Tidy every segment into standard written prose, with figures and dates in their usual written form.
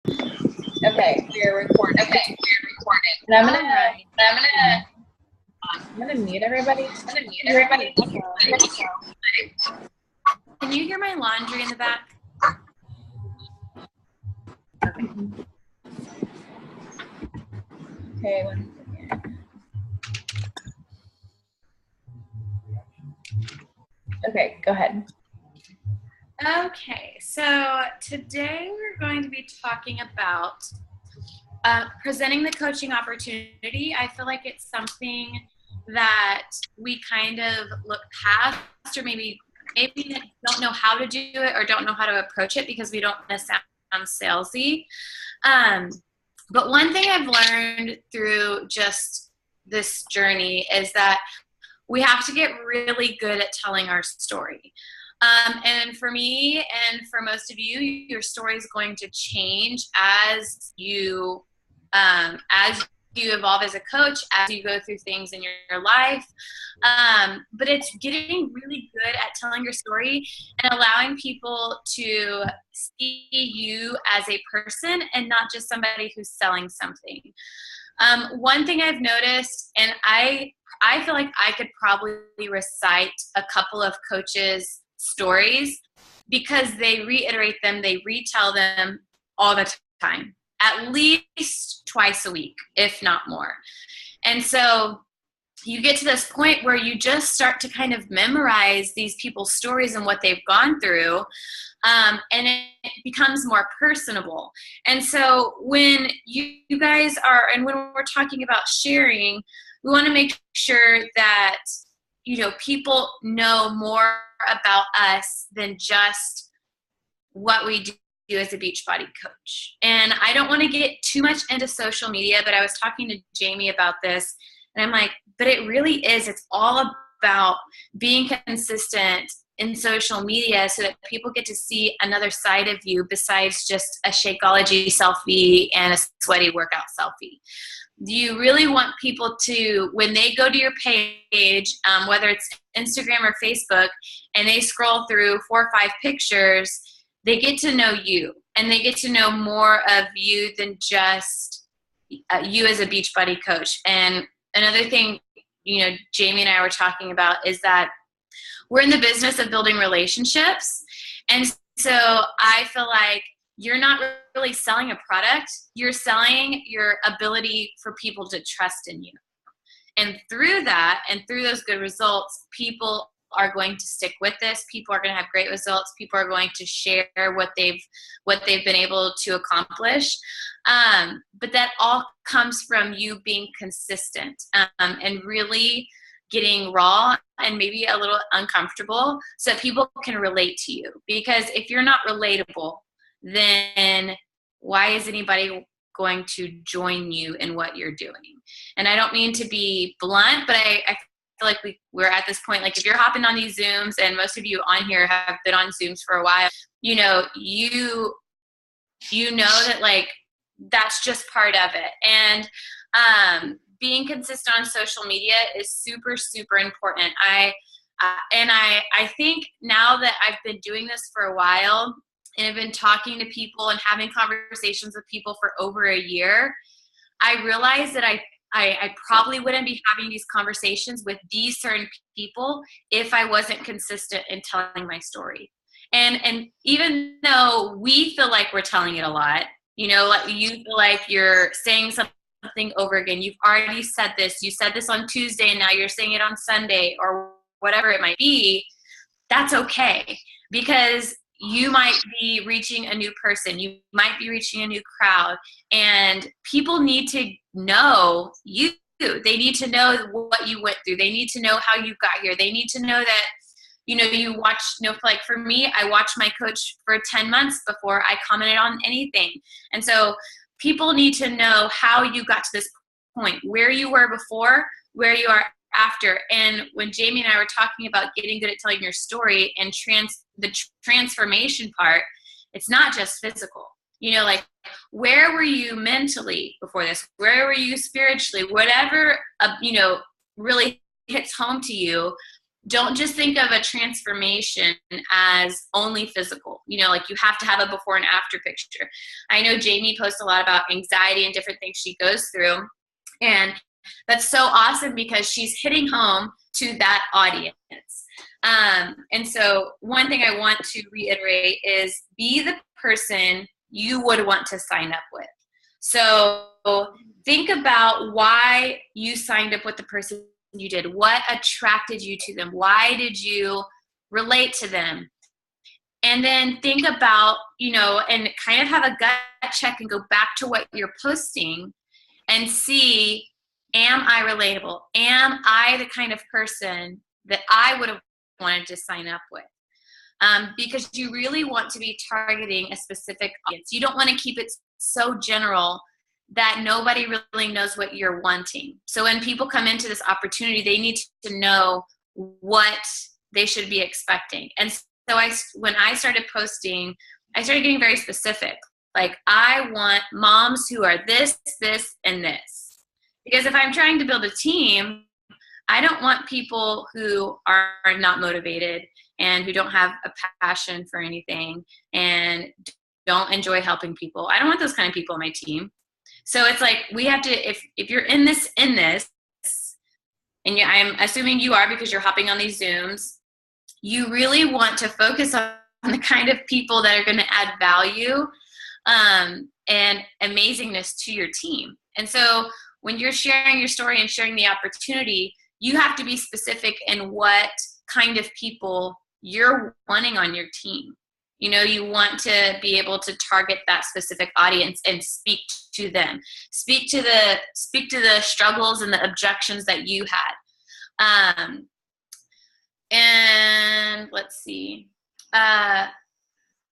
Okay, we're recording. Okay, we're recording. And I'm gonna mute everybody. I'm gonna mute everybody. Can you hear my laundry in the back? Okay, one second. Okay, go ahead. Okay, so today we're going to be talking about presenting the coaching opportunity. I feel like it's something that we kind of look past, or maybe don't know how to do it or don't know how to approach it because we don't want to sound salesy. But one thing I've learned through just this journey is that we have to get really good at telling our story. And for me and for most of you, your story is going to change as you evolve as a coach, as you go through things in your life. But it's getting really good at telling your story and allowing people to see you as a person and not just somebody who's selling something. One thing I've noticed, and I feel like I could probably recite a couple of coaches' stories because they reiterate them, they retell them all the time, at least twice a week, if not more. And so you get to this point where you just start to kind of memorize these people's stories and what they've gone through. And it becomes more personable. And so when you guys are, and when we're talking about sharing, we want to make sure that, people know more about us than just what we do as a Beachbody coach. And I don't want to get too much into social media, but I was talking to Jamie about this, and I'm like, but it really is. It's all about being consistent in social media so that people get to see another side of you besides just a Shakeology selfie and a sweaty workout selfie. You really want people to, when they go to your page, whether it's Instagram or Facebook, and they scroll through 4 or 5 pictures, they get to know you, and they get to know more of you than just you as a Beachbody coach. And another thing, Jamie and I were talking about is that we're in the business of building relationships. And so I feel like you're not really selling a product, you're selling your ability for people to trust in you. And through that, and through those good results, people are going to stick with this. People are going to have great results. People are going to share what they've been able to accomplish. But that all comes from you being consistent and really getting raw and maybe a little uncomfortable so that people can relate to you. Because if you're not relatable, then why is anybody going to join you in what you're doing? And I don't mean to be blunt, but I feel like we're at this point, like if you're hopping on these Zooms, and most of you on here have been on Zooms for a while, you know that like that's just part of it. And being consistent on social media is super, super important. I think now that I've been doing this for a while and I've been talking to people and having conversations with people for over a year, I realized that I probably wouldn't be having these conversations with these certain people if I wasn't consistent in telling my story. And even though we feel like we're telling it a lot, like you feel like you're saying something over again. You've already said this. You said this on Tuesday, and now you're saying it on Sunday, or whatever it might be. That's okay, because you might be reaching a new person. You might be reaching a new crowd, and people need to know you. They need to know what you went through. They need to know how you got here. They need to know that, you watch, like for me, I watched my coach for 10 months before I commented on anything. And so people need to know how you got to this point, where you were before, where you are after. And when Jamie and I were talking about getting good at telling your story and the transformation part, it's not just physical. Like where were you mentally before this? Where were you spiritually? Whatever, really hits home to you, don't just think of a transformation as only physical. You know, like you have to have a before and after picture. I know Jamie posts a lot about anxiety and different things she goes through. And that's so awesome because she's hitting home to that audience. And so one thing I want to reiterate is be the person you would want to sign up with. So think about why you signed up with the person you did. What attracted you to them? Why did you relate to them? And then think about, you know, and kind of have a gut check and go back to what you're posting and see, am I relatable? Am I the kind of person that I would have wanted to sign up with? Because you really want to be targeting a specific audience. You don't want to keep it so general that nobody really knows what you're wanting. So when people come into this opportunity, they need to know what they should be expecting. And so when I started posting, I started getting very specific. Like, I want moms who are this, this, and this. Because if I'm trying to build a team, I don't want people who are not motivated and who don't have a passion for anything and don't enjoy helping people. I don't want those kind of people on my team. So it's like, we have to, if you're in this, and I'm assuming you are because you're hopping on these Zooms, you really want to focus on the kind of people that are going to add value and amazingness to your team. And so when you're sharing your story and sharing the opportunity, you have to be specific in what kind of people you're wanting on your team. You know, you want to be able to target that specific audience and speak to them. Speak to the struggles and the objections that you had. And let's see. Like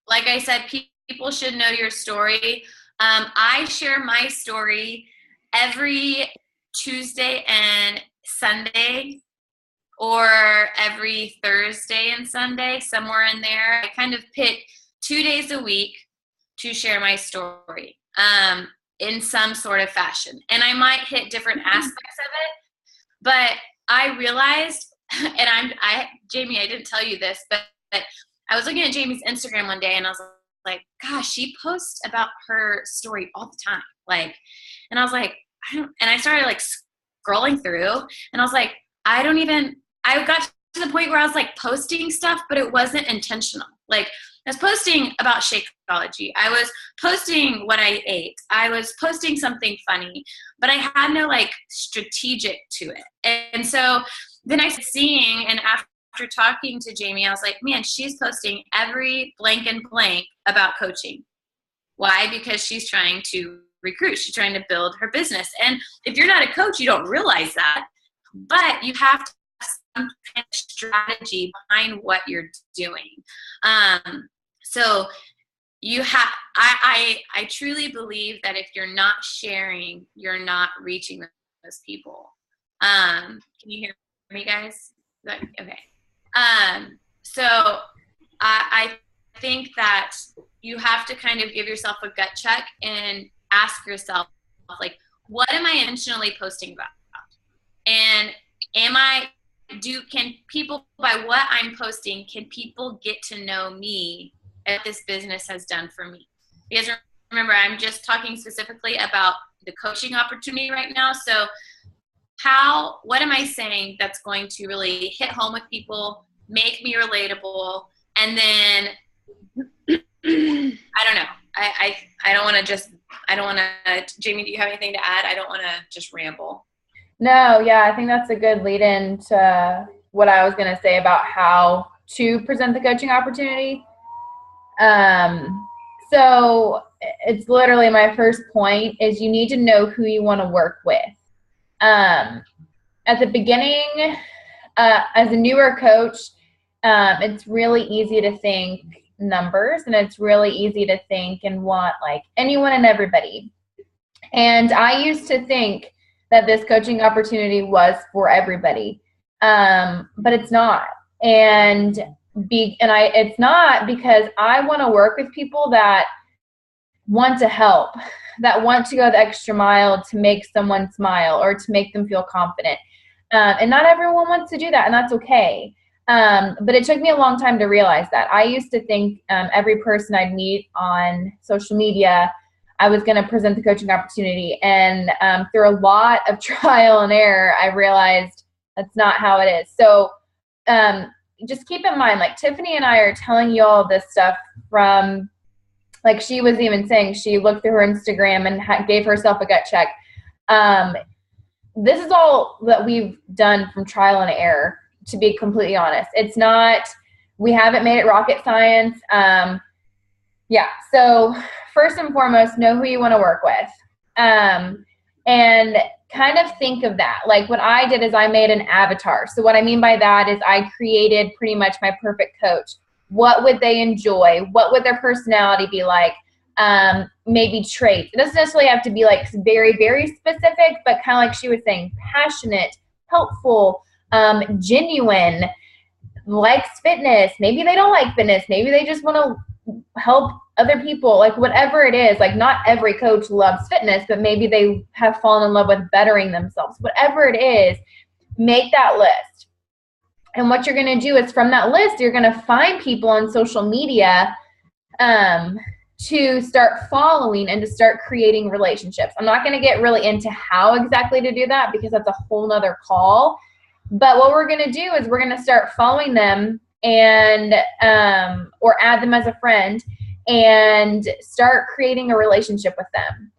I said, people should know your story. I share my story every Tuesday and Sunday, or every Thursday and Sunday, somewhere in there. I kind of pick 2 days a week to share my story in some sort of fashion. And I might hit different aspects of it, but I realized, and Jamie, I didn't tell you this, but I was looking at Jamie's Instagram one day and I was like, gosh, she posts about her story all the time. Like, and I was like, and I started like scrolling through and I was like, I got to the point where I was like posting stuff, but it wasn't intentional. Like, I was posting about Shakeology. I was posting what I ate. I was posting something funny, but I had no like strategic to it. And so then I started seeing, and after talking to Jamie, I was like, man, she's posting every blank and blank about coaching. Why? Because she's trying to recruit. She's trying to build her business. And if you're not a coach, you don't realize that. But you have to have some kind of strategy behind what you're doing. So you have, I truly believe that if you're not sharing, you're not reaching those people. Can you hear me, guys? Okay. So I think that you have to kind of give yourself a gut check and ask yourself, like, what am I intentionally posting about? And can people, by what I'm posting, can people get to know me and what this business has done for me? Because remember, I'm just talking specifically about the coaching opportunity right now. So what am I saying that's going to really hit home with people, make me relatable, and then I don't know. I don't want to, Jamie, do you have anything to add? I don't want to just ramble. No, yeah, I think that's a good lead in to what I was going to say about how to present the coaching opportunity. So it's literally my first point is you need to know who you want to work with. At the beginning, as a newer coach, it's really easy to think numbers, and it's really easy to think and want like anyone and everybody. And I used to think that this coaching opportunity was for everybody, but it's not. And it's not because I want to work with people that want to help, that want to go the extra mile to make someone smile or to make them feel confident. And not everyone wants to do that, and that's okay. But it took me a long time to realize that. I used to think every person I'd meet on social media, I was going to present the coaching opportunity. And through a lot of trial and error, I realized that's not how it is. So just keep in mind, like Tiffany and I are telling you all this stuff from, like she was even saying, she looked through her Instagram and gave herself a gut check. This is all that we've done from trial and error, to be completely honest. It's not, we haven't made it rocket science. So first and foremost, know who you want to work with. And kind of think of that. Like what I did is I made an avatar. So what I mean by that is I created pretty much my perfect coach. What would they enjoy? What would their personality be like? Maybe traits. It doesn't necessarily have to be like very, very specific, but kind of like she was saying, passionate, helpful, genuine, likes fitness. Maybe they don't like fitness. Maybe they just want to help other people, like whatever it is. Like not every coach loves fitness, but maybe they have fallen in love with bettering themselves. Whatever it is, make that list. And what you're going to do is from that list, you're going to find people on social media to start following and to start creating relationships. I'm not going to get really into how exactly to do that because that's a whole nother call. But what we're going to do is we're going to start following them and or add them as a friend and start creating a relationship with them.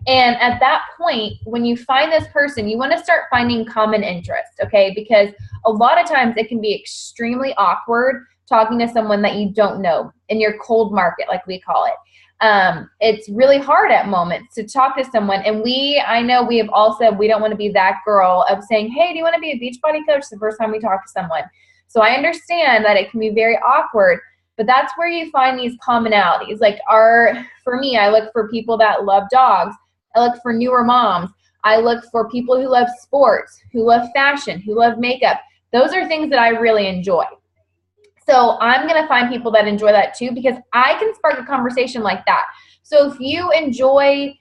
And at that point, when you find this person, you want to start finding common interest, okay? Because a lot of times it can be extremely awkward talking to someone that you don't know in your cold market, like we call it. It's really hard at moments to talk to someone. And I know we have all said we don't want to be that girl of saying, hey, do you want to be a Beachbody coach the first time we talk to someone? So I understand that it can be very awkward, but that's where you find these commonalities. Like for me, I look for people that love dogs. I look for newer moms. I look for people who love sports, who love fashion, who love makeup. Those are things that I really enjoy. So I'm going to find people that enjoy that too, because I can spark a conversation like that. So if you enjoy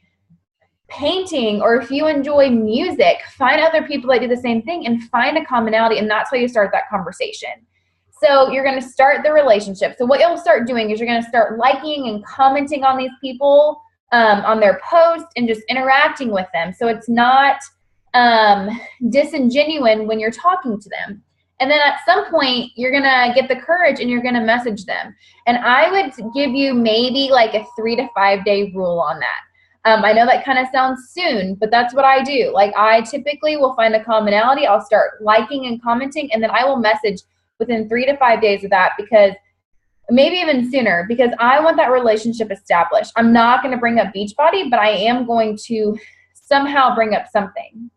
painting or if you enjoy music, find other people that do the same thing and find a commonality, and that's how you start that conversation. So you're going to start the relationship. So what you'll start doing is you're going to start liking and commenting on these people, on their posts, and just interacting with them. So it's not disingenuous when you're talking to them. And then at some point, you're going to get the courage and you're going to message them. And I would give you maybe like a 3 to 5 day rule on that. I know that kind of sounds soon, but that's what I do. Like I typically will find a commonality. I'll start liking and commenting, and then I will message within 3 to 5 days of that, because maybe even sooner, because I want that relationship established. I'm not going to bring up Beachbody, but I am going to somehow bring up something.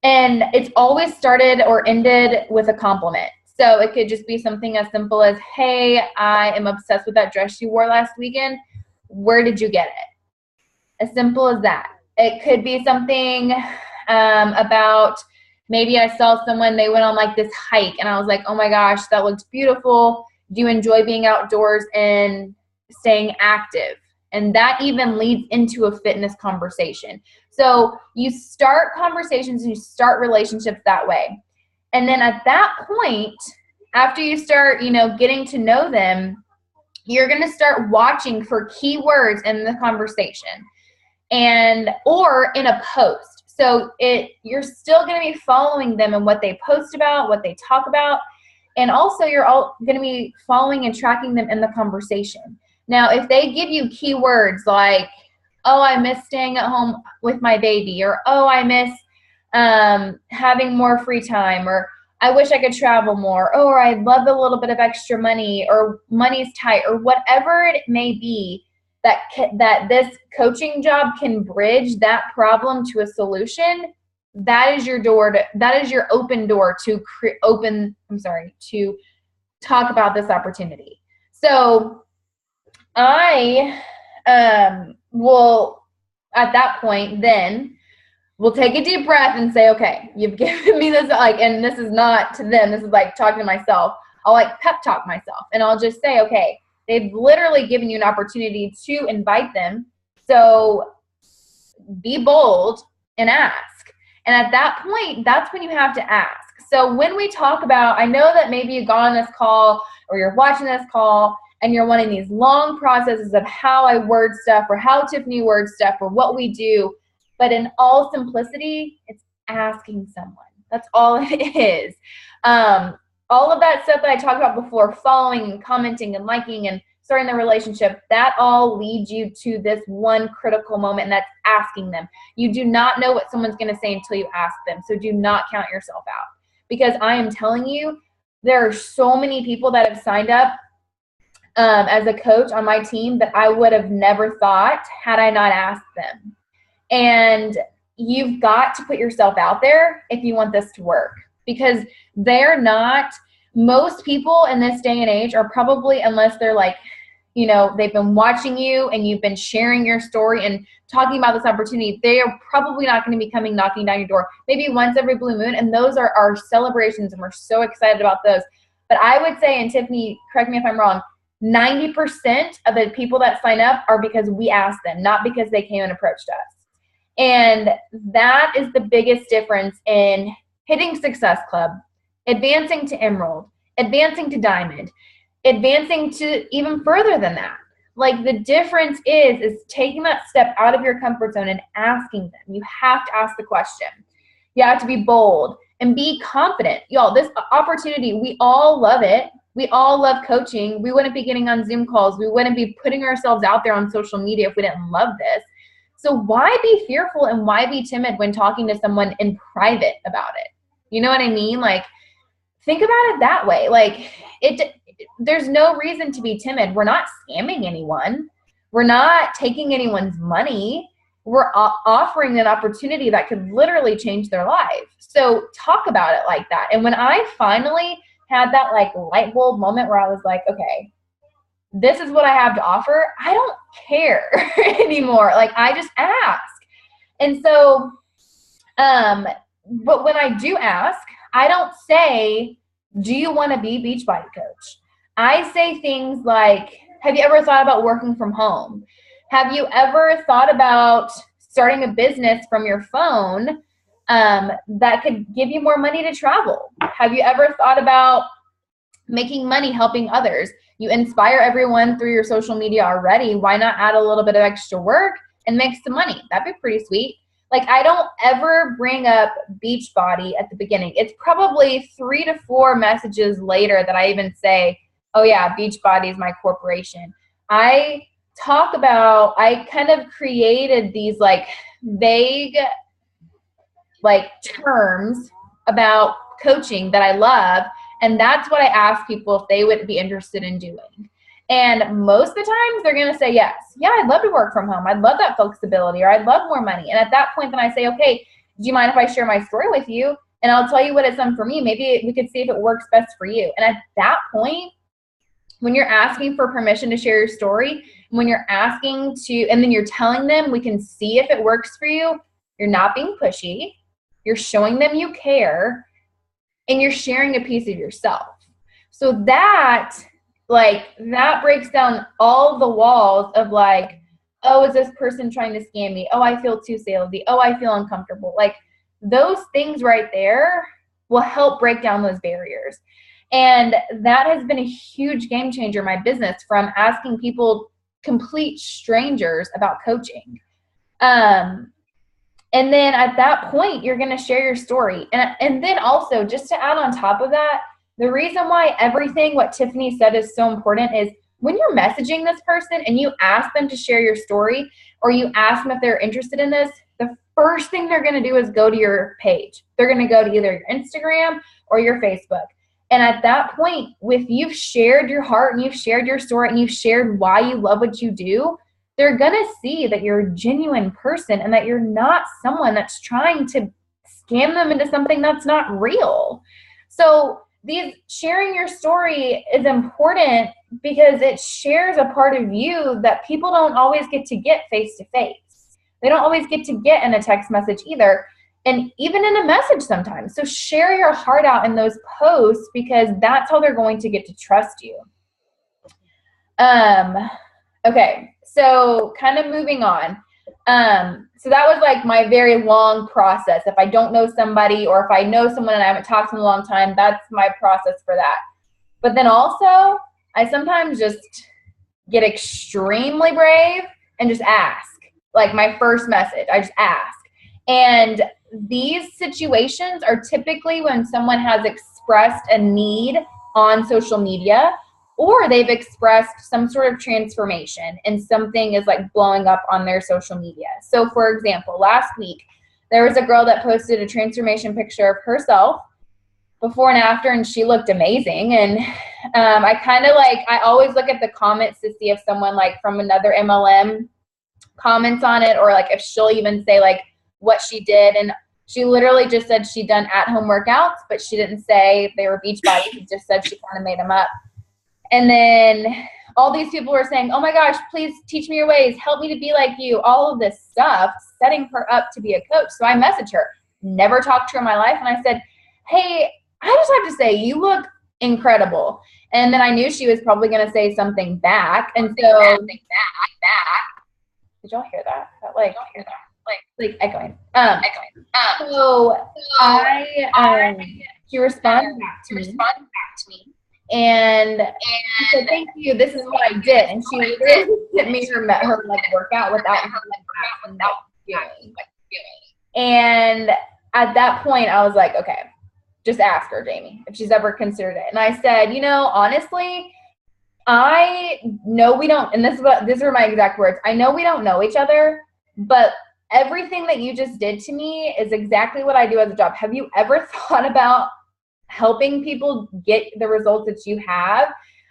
And it's always started or ended with a compliment. So it could just be something as simple as, hey, I am obsessed with that dress you wore last weekend. Where did you get it? As simple as that. It could be something about maybe I saw someone, they went on like this hike and I was like, oh my gosh, that looks beautiful. Do you enjoy being outdoors and staying active? And that even leads into a fitness conversation. So you start conversations and you start relationships that way. And then at that point, after you start, getting to know them, you're going to start watching for keywords in the conversation or in a post. So you're still going to be following them and what they post about, what they talk about. And also you're all going to be following and tracking them in the conversation. Now, if they give you keywords like, oh, I miss staying at home with my baby, or, oh, I miss having more free time, or I wish I could travel more, or I'd love a little bit of extra money, or money's tight, or whatever it may be, that this coaching job can bridge that problem to a solution, that is your open door to talk about this opportunity. So I will, at that point, then we'll take a deep breath and say, okay, you've given me this, and this is not to them, this is like talking to myself. I'll pep talk myself, and I'll just say, okay, they've literally given you an opportunity to invite them. So be bold and ask. And at that point, that's when you have to ask. So when we talk about, I know that maybe you've gone on this call or you're watching this call and you're wanting these long processes of how I word stuff or how Tiffany words stuff or what we do. But in all simplicity, it's asking someone. That's all it is. All of that stuff that I talked about before, following and commenting and liking and starting the relationship, that all leads you to this one critical moment, and that's asking them. You do not know what someone's going to say until you ask them. So do not count yourself out, because I am telling you, there are so many people that have signed up as a coach on my team that I would have never thought had I not asked them. And you've got to put yourself out there if you want this to work, because they're not, most people in this day and age are probably, unless they're like, you know, they've been watching you and you've been sharing your story and talking about this opportunity, they are probably not going to be coming knocking down your door maybe once every blue moon. And those are our celebrations, and we're so excited about those. But I would say, and Tiffany, correct me if I'm wrong, 90% of the people that sign up are because we asked them, not because they came and approached us. And that is the biggest difference in hitting Success Club, advancing to Emerald, advancing to Diamond, advancing to even further than that. Like, the difference is taking that step out of your comfort zone and asking them. You have to ask the question. You have to be bold and be confident. Y'all, this opportunity, we all love it. We all love coaching. We wouldn't be getting on Zoom calls. We wouldn't be putting ourselves out there on social media if we didn't love this. So why be fearful and why be timid when talking to someone in private about it? You know what I mean? Like, think about it that way. Like, there's no reason to be timid. We're not scamming anyone. We're not taking anyone's money. We're offering an opportunity that could literally change their life. So talk about it like that. And when I finally had that like light bulb moment where I was like, okay, this is what I have to offer, I don't care anymore. Like, I just ask. And so, but when I do ask, I don't say, do you want to be Beachbody coach? I say things like, have you ever thought about working from home? Have you ever thought about starting a business from your phone that could give you more money to travel? Have you ever thought about making money helping others? You inspire everyone through your social media already. Why not add a little bit of extra work and make some money? That'd be pretty sweet. Like, I don't ever bring up Beachbody at the beginning. It's probably 3 to 4 messages later that I even say, oh yeah, Beachbody is my corporation. I kind of created these like vague like terms about coaching that I love. And that's what I ask people if they would be interested in doing. And most of the times they're going to say yes. Yeah, I'd love to work from home. I'd love that flexibility, or I'd love more money. And at that point, then I say, okay, do you mind if I share my story with you? And I'll tell you what it's done for me. Maybe we could see if it works best for you. And at that point, when you're asking for permission to share your story, when you're asking to, and then you're telling them we can see if it works for you, you're not being pushy. You're showing them you care, and you're sharing a piece of yourself. So that breaks down all the walls of like, oh, is this person trying to scam me? Oh, I feel too salesy. Oh, I feel uncomfortable. Like, those things right there will help break down those barriers. And that has been a huge game changer in my business, from asking people, complete strangers, about coaching. And then at that point, you're going to share your story. And then also, just to add on top of that, the reason why everything what Tiffany said is so important is when you're messaging this person and you ask them to share your story, or you ask them if they're interested in this, the first thing they're going to do is go to your page. They're going to go to either your Instagram or your Facebook. And at that point, if you've shared your heart and you've shared your story and you've shared why you love what you do, they're going to see that you're a genuine person and that you're not someone that's trying to scam them into something that's not real. So sharing your story is important because it shares a part of you that people don't always get to get face to face. They don't always get to get in a text message either, and even in a message sometimes. So share your heart out in those posts, because that's how they're going to get to trust you. Okay, so kind of moving on. So that was like my very long process. If I don't know somebody, or if I know someone and I haven't talked to them in a long time, that's my process for that. But then also, I sometimes just get extremely brave and just ask. Like my first message, I just ask. And these situations are typically when someone has expressed a need on social media, or they've expressed some sort of transformation and something is like blowing up on their social media. So for example, last week, there was a girl that posted a transformation picture of herself before and after, and she looked amazing. And I always look at the comments to see if someone like from another MLM comments on it, or like if she'll even say like what she did. And she literally just said she'd done at-home workouts, but she didn't say they were Beachbody. She just said she kind of made them up. And then all these people were saying, oh my gosh, please teach me your ways. Help me to be like you. All of this stuff, setting her up to be a coach. So I messaged her, never talked to her in my life. And I said, hey, I just have to say, you look incredible. And then I knew she was probably going to say something back. And so, did y'all hear that? Like echoing. She responded back to me. And she said, thank you, this is what I did. And she literally sent me her like workout without doing. And at that point, I was like, okay, just ask her, Jamie, if she's ever considered it. And I said, honestly, I know we don't, and these are my exact words, I know we don't know each other, but everything that you just did to me is exactly what I do as a job. Have you ever thought about helping people get the results that you have?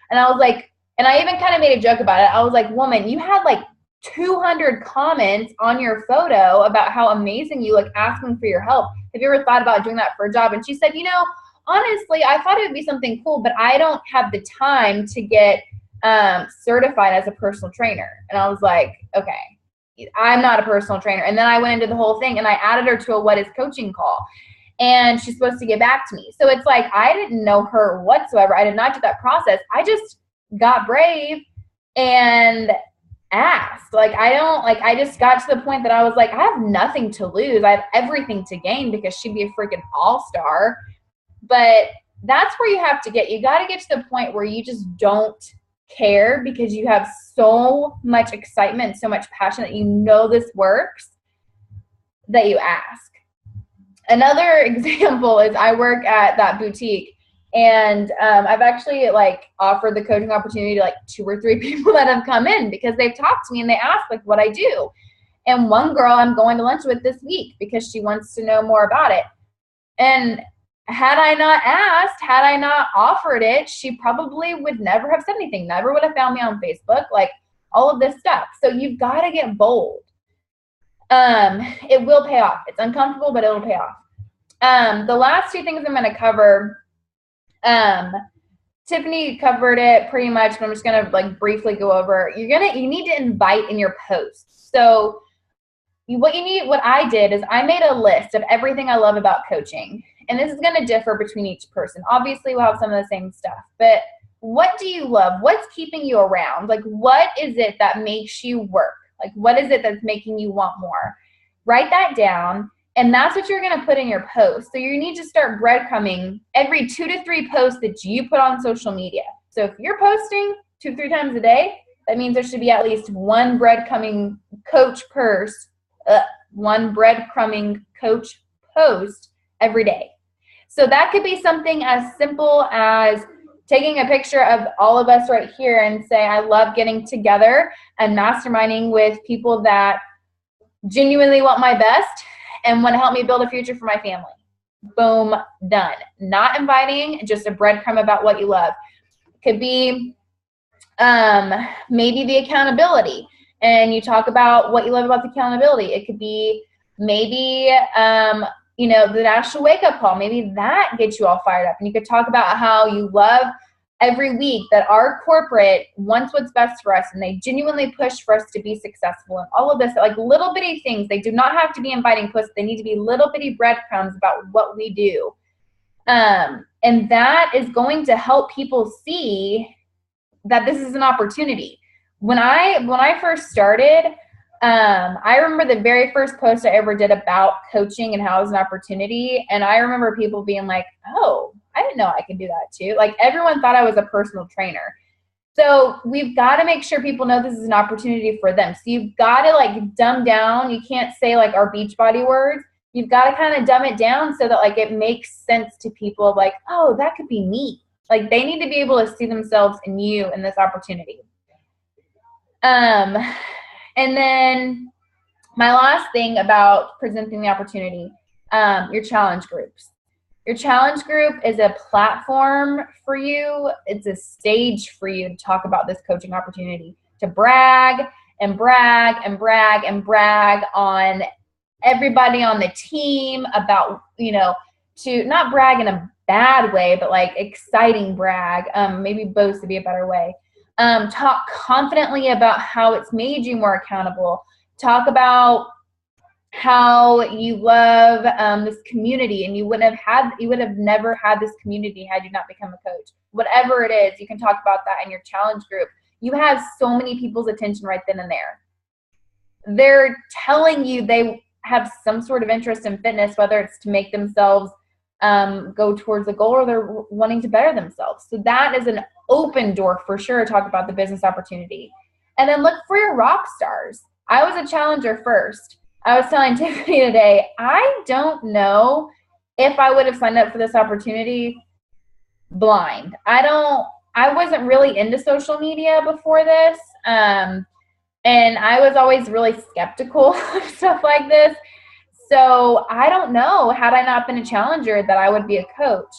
And I was like, and I even kind of made a joke about it. I was like, woman, you had like 200 comments on your photo about how amazing you look, asking for your help. Have you ever thought about doing that for a job? And she said, honestly, I thought it would be something cool, but I don't have the time to get certified as a personal trainer. And I was like, okay, I'm not a personal trainer. And then I went into the whole thing and I added her to a What is Coaching call. And she's supposed to get back to me. So it's like, I didn't know her whatsoever. I did not do that process. I just got brave and asked. I just got to the point that I was like, I have nothing to lose. I have everything to gain, because she'd be a freaking all-star. But that's where you have to get. You got to get to the point where you just don't care, because you have so much excitement, so much passion that this works, that you ask. Another example is I work at that boutique, and I've actually offered the coaching opportunity to 2 or 3 people that have come in, because they've talked to me and they ask what I do. And one girl I'm going to lunch with this week because she wants to know more about it. And had I not asked, had I not offered it, she probably would never have said anything, never would have found me on Facebook, all of this stuff. So you've got to get bold. It will pay off. It's uncomfortable, but it will pay off. The last 2 things I'm going to cover, Tiffany covered it pretty much, but I'm just going to briefly go over. You need to invite in your posts. So what I did is I made a list of everything I love about coaching. And this is going to differ between each person. Obviously, we'll have some of the same stuff, but what do you love? What's keeping you around? What is it that makes you work? What is it that's making you want more? Write that down, and that's what you're going to put in your post. So you need to start breadcrumbing every 2 to 3 posts that you put on social media. So if you're posting 2 or 3 times a day, that means there should be at least one breadcrumbing coach post every day. So that could be something as simple as taking a picture of all of us right here and say, I love getting together and masterminding with people that genuinely want my best and want to help me build a future for my family. Boom, done. Not inviting, just a breadcrumb about what you love. Could be maybe the accountability, and you talk about what you love about the accountability. It could be maybe the National Wake Up Call. Maybe that gets you all fired up, and you could talk about how you love every week that our corporate wants what's best for us, and they genuinely push for us to be successful, and all of this, little bitty things. They do not have to be inviting posts. They need to be little bitty breadcrumbs about what we do. And that is going to help people see that this is an opportunity. When I first started, I remember the very first post I ever did about coaching and how it was an opportunity. And I remember people being like, oh, I didn't know I could do that too. Like everyone thought I was a personal trainer. So we've got to make sure people know this is an opportunity for them. So you've got to like dumb down. You can't say like our Beachbody words. You've got to kind of dumb it down so that like it makes sense to people of like, oh, that could be me. Like they need to be able to see themselves in you in this opportunity. And then my last thing about presenting the opportunity, your challenge groups. Your challenge group is a platform for you. It's a stage for you to talk about this coaching opportunity, to brag and brag and brag and brag on everybody on the team about, you know, to not brag in a bad way, but like exciting brag, maybe boast would be a better way. Talk confidently about how it's made you more accountable. Talk about how you love this community, and you would have never had this community had you not become a coach. Whatever it is, you can talk about that in your challenge group. You have so many people's attention right then and there. They're telling you they have some sort of interest in fitness, whether it's to make themselves go towards a goal or they're wanting to better themselves. So that is an open door for sure. Talk about the business opportunity. And then look for your rock stars. I was a challenger first. I was telling Tiffany today, I don't know if I would have signed up for this opportunity blind. I wasn't really into social media before this. And I was always really skeptical of stuff like this. So I don't know, had I not been a challenger, that I would be a coach.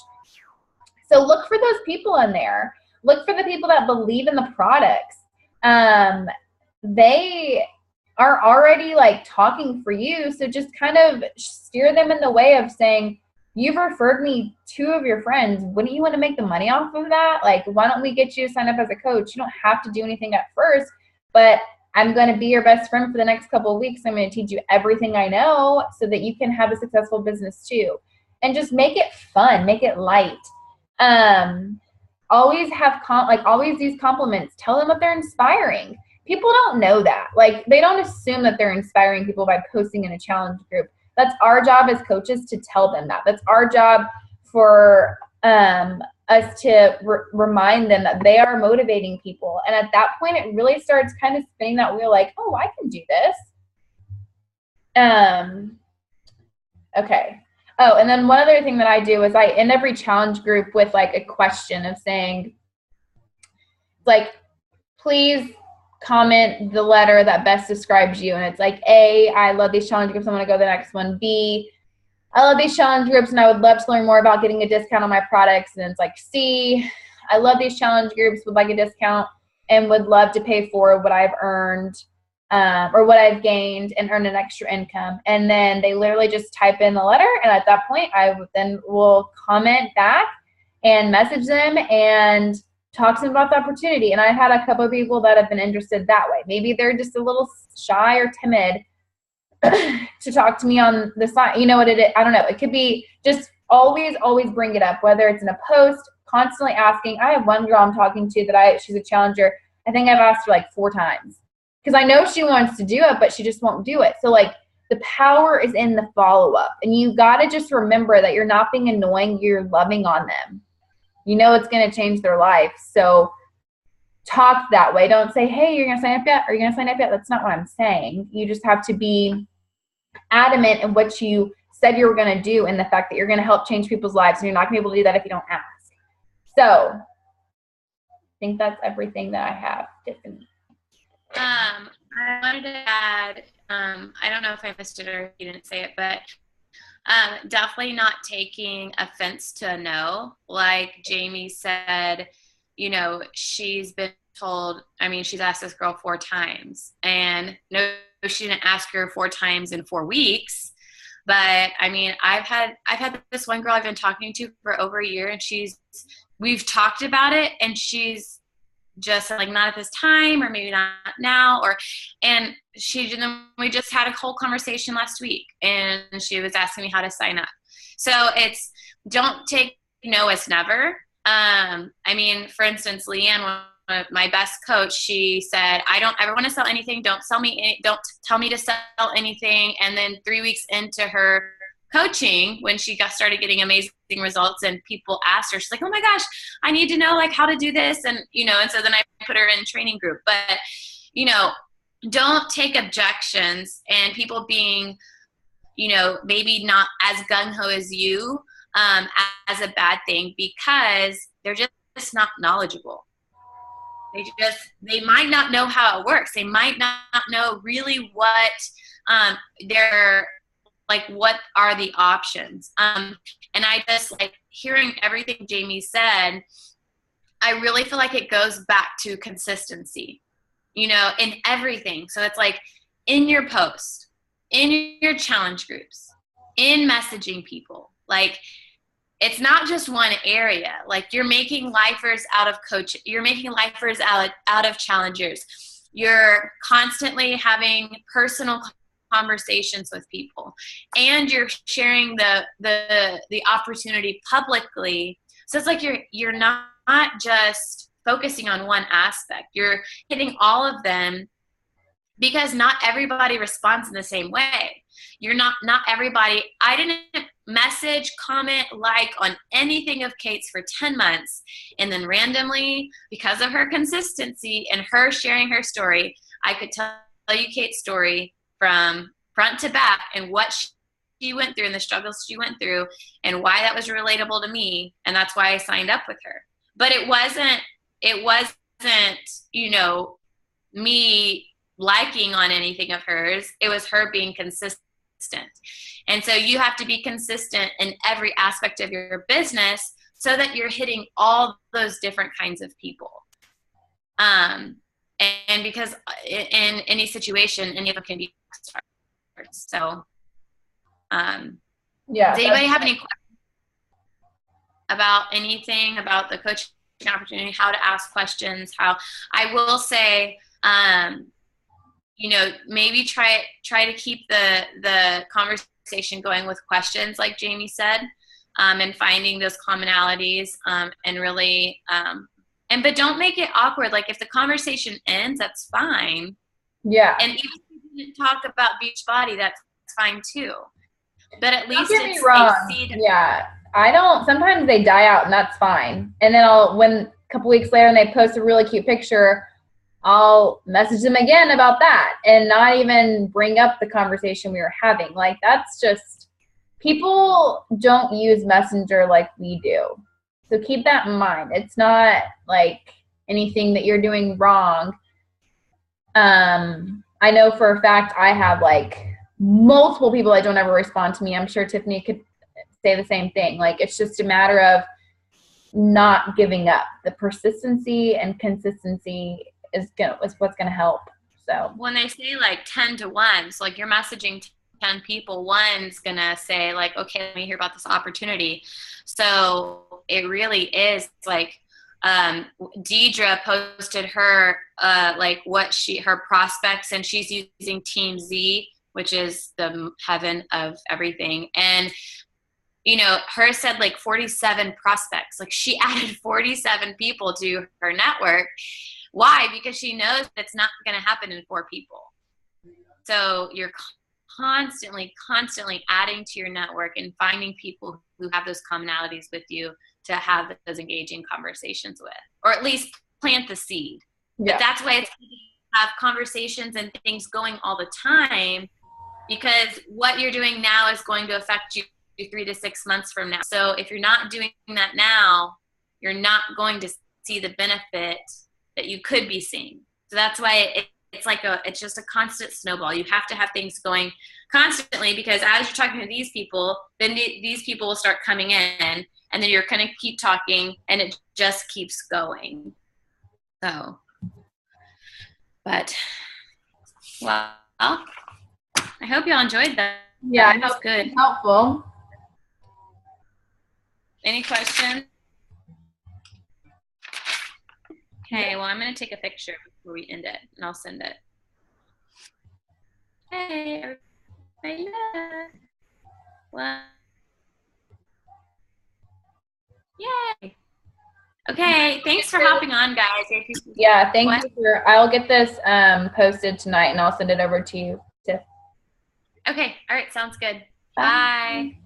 So look for those people in there. Look for the people that believe in the products. They are already like talking for you. So just kind of steer them in the way of saying, you've referred me 2 of your friends. Wouldn't you want to make the money off of that? Like, why don't we get you to sign up as a coach? You don't have to do anything at first, but I'm going to be your best friend for the next couple of weeks. I'm going to teach you everything I know so that you can have a successful business too. And just make it fun, make it light. Always have always use compliments. Tell them that they're inspiring. People don't know that. Like they don't assume that they're inspiring people by posting in a challenge group. That's our job as coaches to tell them that. That's our job for us to remind them that they are motivating people. And at that point, it really starts kind of spinning that wheel like, oh, I can do this. Okay. Oh, and then one other thing that I do is I end every challenge group with like a question of saying, like, please comment the letter that best describes you. And it's like, A, I love these challenge groups. I want to go to the next one. B, I love these challenge groups and I would love to learn more about getting a discount on my products. And it's like, C, I love these challenge groups, would like a discount and would love to pay for what I've earned or what I've gained and earn an extra income. And then they literally just type in the letter. And at that point, I then will comment back and message them and talk to them about the opportunity. And I had a couple of people that have been interested that way. Maybe they're just a little shy or timid to talk to me on the side. You know what it is? I don't know. It could be just always bring it up, whether it's in a post, constantly asking. I have one girl I'm talking to that she's a challenger. I think I've asked her like 4 times because I know she wants to do it, but she just won't do it. So like the power is in the follow-up, and you got to just remember that you're not being annoying. You're loving on them. You know it's going to change their life. So talk that way. Don't say, hey, you're going to sign up yet? Are you going to sign up yet? That's not what I'm saying. You just have to be adamant in what you said you were going to do and the fact that you're going to help change people's lives, and you're not going to be able to do that if you don't ask. So I think that's everything that I have, Tiffany. I wanted to add, I don't know if I missed it or if you didn't say it, but definitely not taking offense to a no. Like Jamie said, you know, she's been told, I mean, she's asked this girl 4 times, and no, she didn't ask her 4 times in 4 weeks. But I mean, I've had this one girl I've been talking to for over a year, and we've talked about it, and she's just like, not at this time, or maybe not now, and we just had a whole conversation last week, and she was asking me how to sign up. So don't take no as never. I mean, for instance, Leanne, one my best coach, she said, I don't ever want to sell anything. Don't tell me to sell anything. And then 3 weeks into her coaching, when she started getting amazing results and people asked her, she's like, oh my gosh, I need to know like how to do this. And, and so then I put her in training group, but, don't take objections and people being, maybe not as gung-ho as you, as a bad thing, because they're just not knowledgeable. They might not know how it works. They might not know really what what are the options. And I just like hearing everything Jamie said, I really feel like it goes back to consistency, in everything. So it's like in your post, in your challenge groups, in messaging people, like it's not just one area. Like you're making lifers out of coach. You're making lifers out of challengers. You're constantly having personal conversations with people, and you're sharing the opportunity publicly. So it's like you're not just focusing on one aspect. You're hitting all of them, because not everybody responds in the same way. You're not everybody. I didn't message, comment, like on anything of Kate's for 10 months. And then randomly, because of her consistency and her sharing her story, I could tell you Kate's story from front to back and what she went through and the struggles she went through and why that was relatable to me. And that's why I signed up with her. But it wasn't, me liking on anything of hers. It was her being consistent. And so you have to be consistent in every aspect of your business so that you're hitting all those different kinds of people. And because in any situation, any of them can be stars. So, does anybody have any questions about anything about the coaching opportunity, how to ask questions? How I will say, maybe try to keep the conversation going with questions, like Jamie said, and finding those commonalities, and really, but don't make it awkward. Like if the conversation ends, that's fine. Yeah. And even if you didn't talk about Beachbody, that's fine too. But at least don't get me wrong. Yeah. Sometimes they die out and that's fine. And then when a couple weeks later and they post a really cute picture, I'll message them again about that and not even bring up the conversation we were having. Like that's just, people don't use Messenger like we do. So keep that in mind. It's not like anything that you're doing wrong. I know for a fact I have like multiple people that don't ever respond to me. I'm sure Tiffany could say the same thing. Like it's just a matter of not giving up. The persistency and consistency is what's gonna help. So when they say like 10 to 1, so like you're messaging 10 people, one's gonna say like, okay, let me hear about this opportunity. So it really is like, Deidre posted her her prospects, and she's using Team Z, which is the heaven of everything. And hers said like 47 prospects. Like she added 47 people to her network. Why? Because she knows it's not going to happen in 4 people. So you're constantly adding to your network and finding people who have those commonalities with you to have those engaging conversations with, or at least plant the seed. Yeah. But that's why it's good to have conversations and things going all the time, because what you're doing now is going to affect you 3 to 6 months from now. So if you're not doing that now, you're not going to see the benefit that you could be seeing. So that's why it's just a constant snowball. You have to have things going constantly, because as you're talking to these people, then these people will start coming in, and then you're going to keep talking, and it just keeps going. So, but, well, I hope y'all enjoyed that. Yeah, I hope good. It's helpful. Any questions? Okay, well, I'm going to take a picture before we end it, and I'll send it. Hey, everybody. Well, yay. Okay, thanks for hopping on, guys. I appreciate Yeah, thank What? you for, I'll get this posted tonight and I'll send it over to you, Tiff. Okay, all right, sounds good. Bye. Bye.